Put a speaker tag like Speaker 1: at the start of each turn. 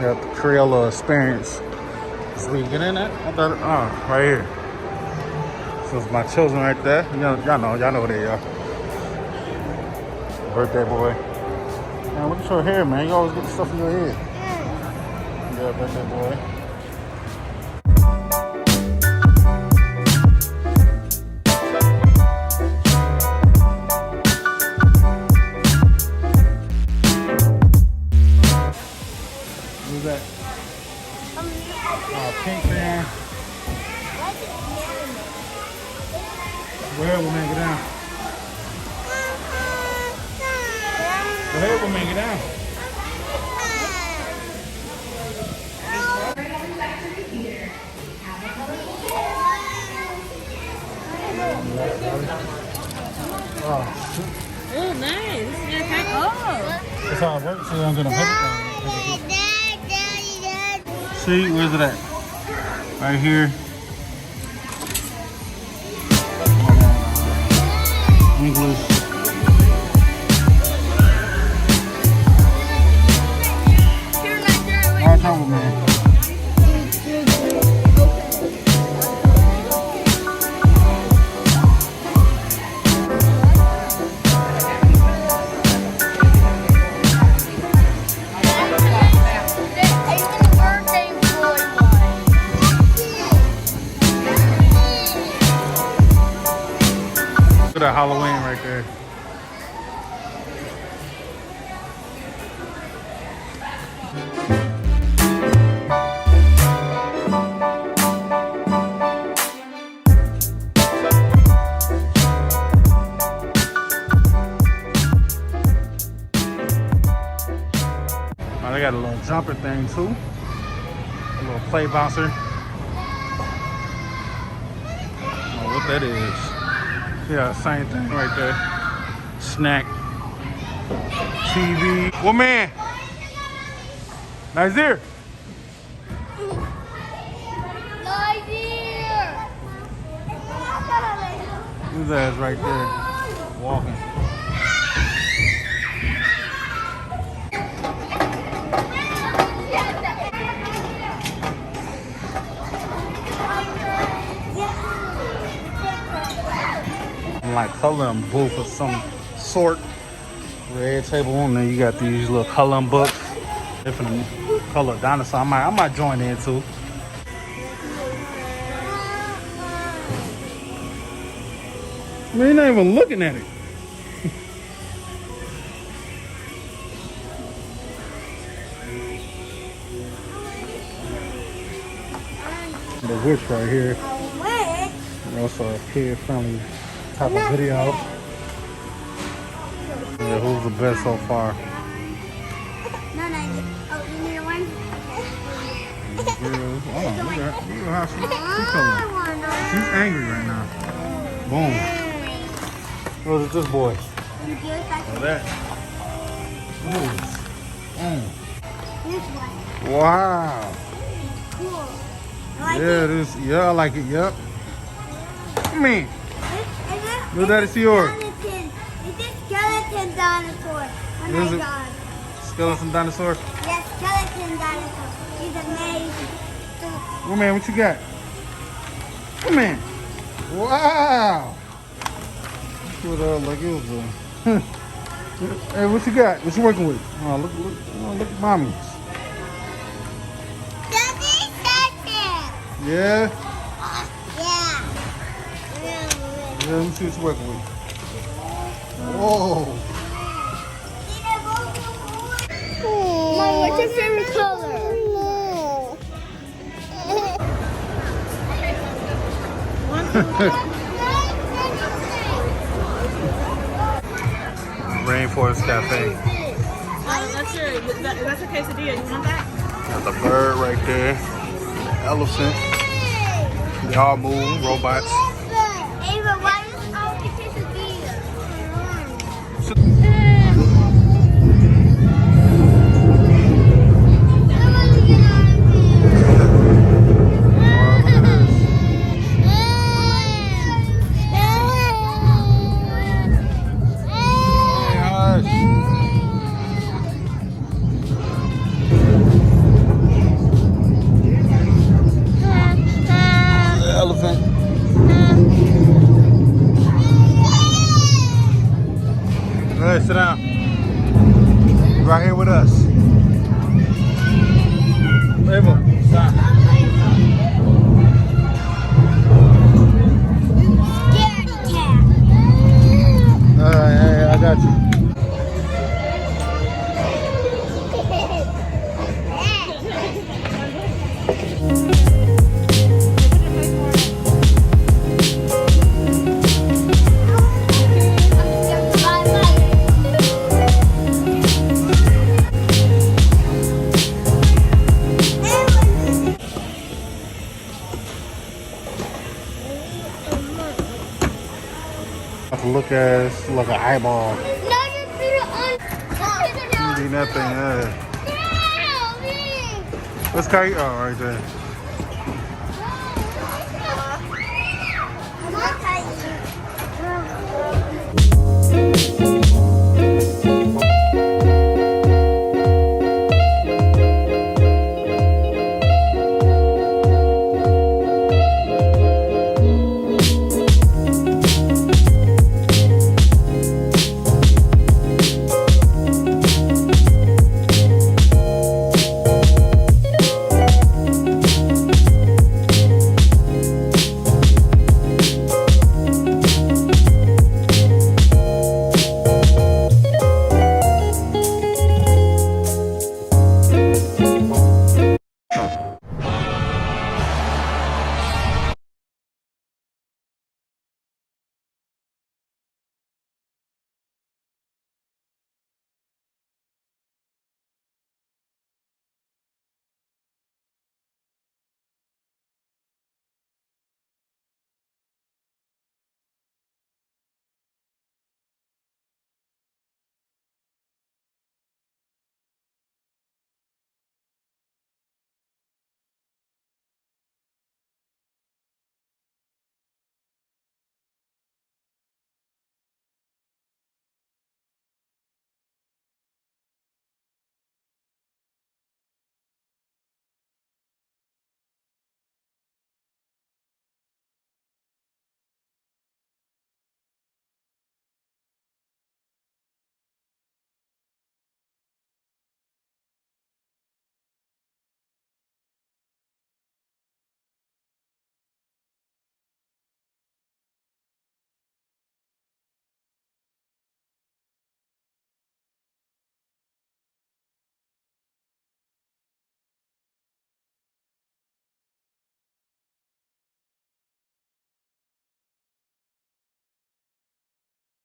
Speaker 1: got the Crayola experience. So we get in it. I thought, oh, right here. So it's my children right there. Y'all know who they are. Birthday boy. Man, look at your hair, man. You always get the stuff in your head. Yeah, birthday boy. Who's that? Pink fan. Go ahead, woman, get down. Go ahead, woman, get down.
Speaker 2: Oh, nice.
Speaker 1: That's how it works. So I'm gonna see, where's it at? Right here. English. All trouble, man. Look at that Halloween right there. Now they got a little jumper thing too. A little play bouncer. I don't know what that is. Yeah, same thing right there. Snack. TV. Well, man. Nazir. Who's that right there? Walking. Like coloring booth of some sort. Red table on there. You got these little coloring books. Different color dinosaur. I might join in too. Man, you're not even looking at it. The witch right here. Also a kid-friendly type of video. Yeah, who's the best so far?
Speaker 3: No, oh, you need one?
Speaker 1: Oh, look at how she's feeling. She's angry right now. Boom. What is this boy? Look at that.
Speaker 3: This one.
Speaker 1: Wow.
Speaker 3: Cool.
Speaker 1: I like it. Yep. Man. Look, that is yours.
Speaker 3: It's a skeleton dinosaur. Oh my God.
Speaker 1: Skeleton dinosaur?
Speaker 3: Yes, skeleton dinosaur. He's amazing.
Speaker 1: Oh man, what you got? Oh man. Wow. What like it was hey, what you got? What you working with? Oh, look at mommy.
Speaker 3: Daddy,
Speaker 1: Yeah?
Speaker 3: yeah.
Speaker 1: Yeah, let me see what you're working with. Whoa.
Speaker 3: Mom, what's your favorite color?
Speaker 1: Rainforest Cafe.
Speaker 2: That's a quesadilla. You want that?
Speaker 1: Got the bird right there. The elephant. They all move, robots.
Speaker 3: Ava, why is all the quesadilla?
Speaker 1: Like a look ass, like an eyeball.
Speaker 3: No, just put it on.
Speaker 1: Eating that thing, yeah.
Speaker 3: Help me.
Speaker 1: Let's kite. Oh, right there.